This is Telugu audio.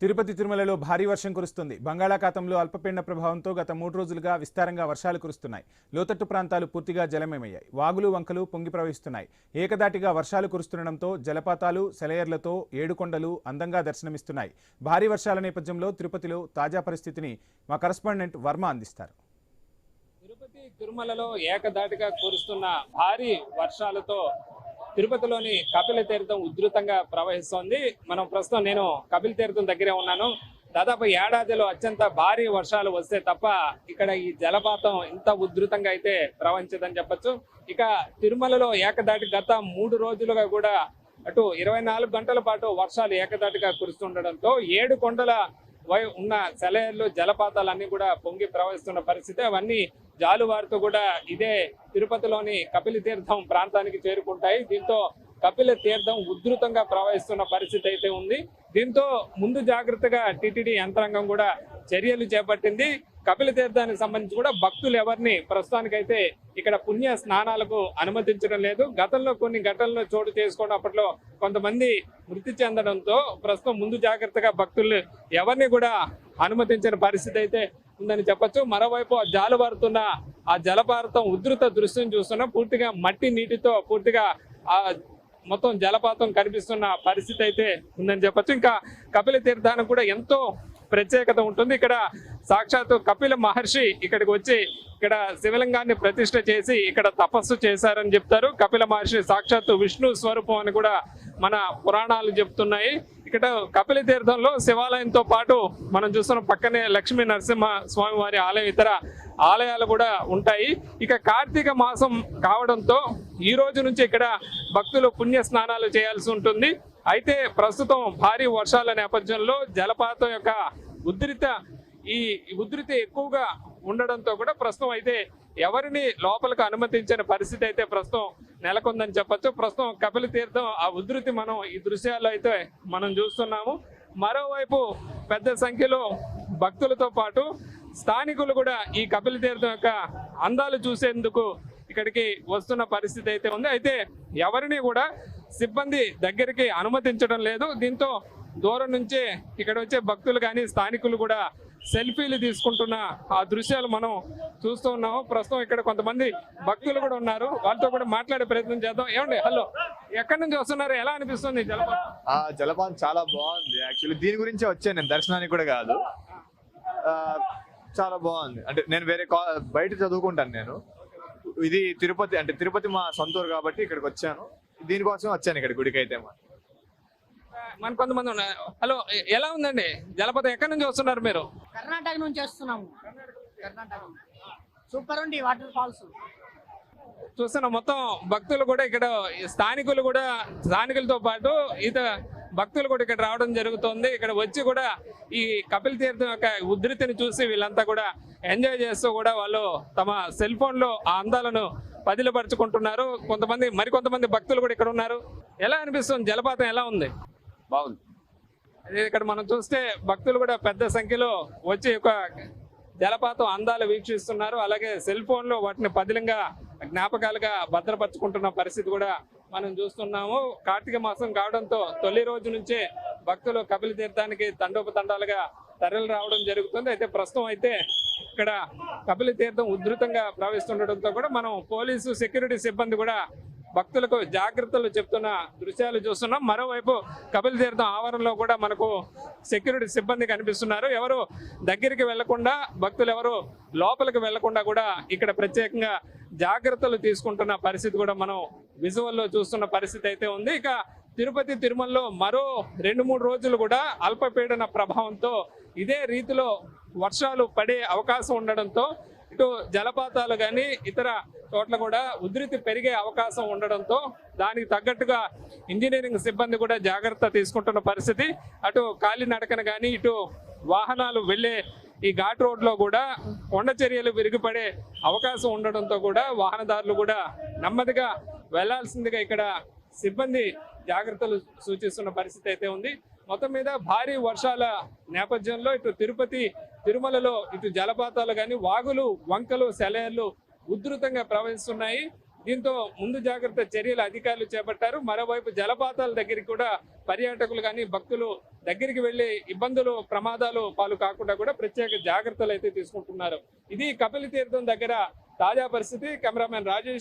తిరుపతి తిరుమలలో భారీ వర్షం కురుస్తుంది. బంగాళాఖాతంలో అల్పపీడన ప్రభావంతో గత 3 రోజులుగా విస్తారంగా వర్షాలు కురుస్తున్నాయి. లోతట్టు ప్రాంతాలు పూర్తిగా జలమయమయ్యాయి. వాగులు వంకలు పొంగి ప్రవహిస్తున్నాయి. ఏకదాటిగా వర్షాలు కురుస్తుండటంతో జలపాతాలు సెలయేర్లతో ఏడుకొండలు అందంగా దర్శనమిస్తున్నాయి. భారీ వర్షాల నేపథ్యంలో తిరుపతిలో తాజా పరిస్థితిని మా కరెస్పాండెంట్ వర్మ అందిస్తారు. తిరుపతి తిరుమలలో ఏకదాటిగా కురుస్తున్న భారీ వర్షాలతో తిరుపతిలోని కపిల తీర్థం ఉధృతంగా ప్రవహిస్తోంది. మనం ప్రస్తుతం నేను కపిల తీర్థం దగ్గరే ఉన్నాను. దాదాపు ఏడాదిలో అత్యంత భారీ వర్షాలు వస్తే తప్ప ఇక్కడ ఈ జలపాతం ఇంత ఉధృతంగా అయితే ప్రవహించదని చెప్పొచ్చు. ఇక తిరుమలలో ఏకదాటి గత 3 రోజులుగా కూడా అటు 24 గంటల పాటు వర్షాలు ఏకదాటిగా కురుస్తుండడంతో 7 కొండల ఉన్న సెలయేర్లు జలపాతాలన్నీ కూడా పొంగి ప్రవహిస్తున్న పరిస్థితి. అవన్నీ జాలువారుతూ కూడా ఇదే తిరుపతిలోని కపిల తీర్థం ప్రాంతానికి చేరుకుంటాయి. దీంతో కపిల తీర్థం ఉధృతంగా ప్రవహిస్తున్న పరిస్థితి అయితే ఉంది. దీంతో ముందు జాగ్రత్తగా టీటీడీ యంత్రాంగం కూడా చర్యలు చేపట్టింది. కపిల తీర్థానికి సంబంధించి కూడా భక్తులు ఎవరిని ప్రస్తుతానికైతే ఇక్కడ పుణ్య స్నానాలకు అనుమతించడం లేదు. గతంలో కొన్ని ఘటనలు చోటు చేసుకోవడం, అప్పట్లో కొంతమంది మృతి చెందడంతో ప్రస్తుతం ముందు జాగ్రత్తగా భక్తులు ఎవరిని కూడా అనుమతించిన పరిస్థితి అయితే ఉందని చెప్పొచ్చు. మరోవైపు జాలువారుతున్న ఆ జలపాతం ఉధృత దృశ్యం చూస్తున్నాం. పూర్తిగా మట్టి నీటితో పూర్తిగా ఆ మొత్తం జలపాతం కనిపిస్తున్న పరిస్థితి అయితే ఉందని చెప్పొచ్చు. ఇంకా కపిల తీర్థానికి కూడా ఎంతో ప్రత్యేకత ఉంటుంది. ఇక్కడ సాక్షాత్తు కపిల మహర్షి ఇక్కడికి వచ్చి ఇక్కడ శివలింగాన్ని ప్రతిష్ఠ చేసి ఇక్కడ తపస్సు చేశారని చెప్తారు. కపిల మహర్షి సాక్షాత్తు విష్ణు స్వరూపం అని కూడా మన పురాణాలు చెప్తున్నాయి. ఇక్కడ కపిల తీర్థంలో శివాలయంతో పాటు మనం చూస్తున్న పక్కనే లక్ష్మీ నరసింహ స్వామి వారి ఆలయం, ఇతర ఆలయాలు కూడా ఉంటాయి. ఇక కార్తీక మాసం కావడంతో ఈ రోజు నుంచి ఇక్కడ భక్తులు పుణ్య స్నానాలు చేయాల్సి ఉంటుంది. అయితే ప్రస్తుతం భారీ వర్షాల నేపథ్యంలో జలపాతం యొక్క ఉధృతి ఎక్కువగా ఉండడంతో కూడా ప్రస్తుతం అయితే ఎవరిని లోపలికి అనుమతించిన పరిస్థితి అయితే ప్రస్తుతం నెలకొందని చెప్పొచ్చు. ప్రస్తుతం కపిల తీర్థం ఆ ఉధృతి మనం ఈ దృశ్యాల్లో అయితే మనం చూస్తున్నాము. మరోవైపు పెద్ద సంఖ్యలో భక్తులతో పాటు స్థానికులు కూడా ఈ కపిల తీర్థం యొక్క అందాలు చూసేందుకు ఇక్కడికి వస్తున్న పరిస్థితి అయితే ఉంది. అయితే ఎవరిని కూడా సిబ్బంది దగ్గరికి అనుమతించడం లేదు. దీంతో దూరం నుంచే ఇక్కడ వచ్చే భక్తులు కానీ స్థానికులు కూడా సెల్ఫీలు తీసుకుంటున్న ఆ దృశ్యాలు మనం చూస్తూ ఉన్నాము. ప్రస్తుతం ఇక్కడ కొంతమంది భక్తులు కూడా ఉన్నారు. వాళ్ళతో కూడా మాట్లాడే ప్రయత్నం చేద్దాం. ఏమండి, హలో, ఎక్కడి నుంచి వస్తున్నారు? ఎలా అనిపిస్తుంది జలపాతం? జలపాతం చాలా బాగుంది. యాక్చువల్లీ దీని గురించే వచ్చాను నేను, దర్శనానికి కూడా కాదు. చాలా బాగుంది. అంటే నేను వేరే బయట చదువుకుంటాను నేను. ఇది తిరుపతి, అంటే తిరుపతి మా సొంత ఊరు కాబట్టి ఇక్కడికి వచ్చాను. దీనికోసం వచ్చాను ఇక్కడ గుడికి అయితే. మన కొంతమంది ఉన్నారు. హలో, ఎలా ఉందండి జలపాతం? ఎక్కడి నుంచి వస్తున్నారు మీరు? కర్ణాటక నుంచి వస్తున్నాము. కర్ణాటక సూపర్ ఉంది వాటర్ ఫాల్స్. చూస్తున్న మొత్తం భక్తులు కూడా ఇక్కడ స్థానికులతో పాటు భక్తులు కూడా ఇక్కడ రావడం జరుగుతుంది. ఇక్కడ వచ్చి కూడా ఈ కపిల తీర్థం యొక్క ఉధృతిని చూసి వీళ్ళంతా కూడా ఎంజాయ్ చేస్తూ కూడా వాళ్ళు తమ సెల్ ఫోన్ లో ఆ అందాలను పదిలపరుచుకుంటున్నారు. మరికొంతమంది భక్తులు కూడా ఇక్కడ ఉన్నారు. ఎలా అనిపిస్తుంది జలపాతం? ఎలా ఉంది? బాగుంది. అదే ఇక్కడ మనం చూస్తే భక్తులు కూడా పెద్ద సంఖ్యలో వచ్చి ఒక జలపాతం అందాలు వీక్షిస్తున్నారు. అలాగే సెల్ ఫోన్ లో వాటిని పదిలంగా జ్ఞాపకాలుగా భద్రపరుచుకుంటున్న పరిస్థితి కూడా మనం చూస్తున్నాము. కార్తీక మాసం కావడంతో తొలి రోజు నుంచే భక్తులు కపిల తీర్థానికి తండోపతండాలుగా తరలి రావడం జరుగుతుంది. అయితే ప్రస్తుతం అయితే ఇక్కడ కపిల తీర్థం ఉధృతంగా ప్రవహిస్తుండటంతో కూడా మనం పోలీసు సెక్యూరిటీ సిబ్బంది కూడా భక్తులకు జాగ్రత్తలు చెప్తున్న దృశ్యాలు చూస్తున్నాం. మరోవైపు కపిల తీర్థం ఆవరణలో కూడా మనకు సెక్యూరిటీ సిబ్బంది కనిపిస్తున్నారు. ఎవరు దగ్గరికి వెళ్లకుండా, భక్తులు ఎవరు లోపలికి వెళ్లకుండా కూడా ఇక్కడ ప్రత్యేకంగా జాగ్రత్తలు తీసుకుంటున్న పరిస్థితి కూడా మనం విజువల్లో చూస్తున్న పరిస్థితి అయితే ఉంది. ఇక తిరుపతి తిరుమలలో మరో 2-3 రోజులు కూడా అల్పపీడన ప్రభావంతో ఇదే రీతిలో వర్షాలు పడే అవకాశం ఉండడంతో ఇటు జలపాతాలు కానీ ఇతర చోట్ల కూడా ఉధృతి పెరిగే అవకాశం ఉండడంతో దానికి తగ్గట్టుగా ఇంజనీరింగ్ సిబ్బంది కూడా జాగ్రత్త తీసుకుంటున్న పరిస్థితి. అటు కాలినడకన కానీ ఇటు వాహనాలు వెళ్లే ఈ ఘాట్ రోడ్లో కూడా కొండ చర్యలు విరిగిపడే అవకాశం ఉండడంతో కూడా వాహనదారులు కూడా నెమ్మదిగా వెళ్లాల్సిందిగా ఇక్కడ సిబ్బంది జాగ్రత్తలు సూచిస్తున్న పరిస్థితి అయితే ఉంది. మొత్తం మీద భారీ వర్షాల నేపథ్యంలో ఇటు తిరుపతి తిరుమలలో ఇటు జలపాతాలు కానీ వాగులు వంకలు సెలయేర్లు ఉధృతంగా ప్రవహిస్తున్నాయి. దీంతో ముందు జాగ్రత్త చర్యలు అధికారులు చేపట్టారు. మరోవైపు జలపాతాల దగ్గరికి కూడా పర్యాటకులు కానీ భక్తులు దగ్గరికి వెళ్లి ఇబ్బందులు ప్రమాదాలు పాలు కాకుండా కూడా ప్రత్యేక జాగ్రత్తలు అయితే తీసుకుంటున్నారు. ఇది కపిల తీర్థం దగ్గర తాజా పరిస్థితి. కెమెరామెన్ రాజేష్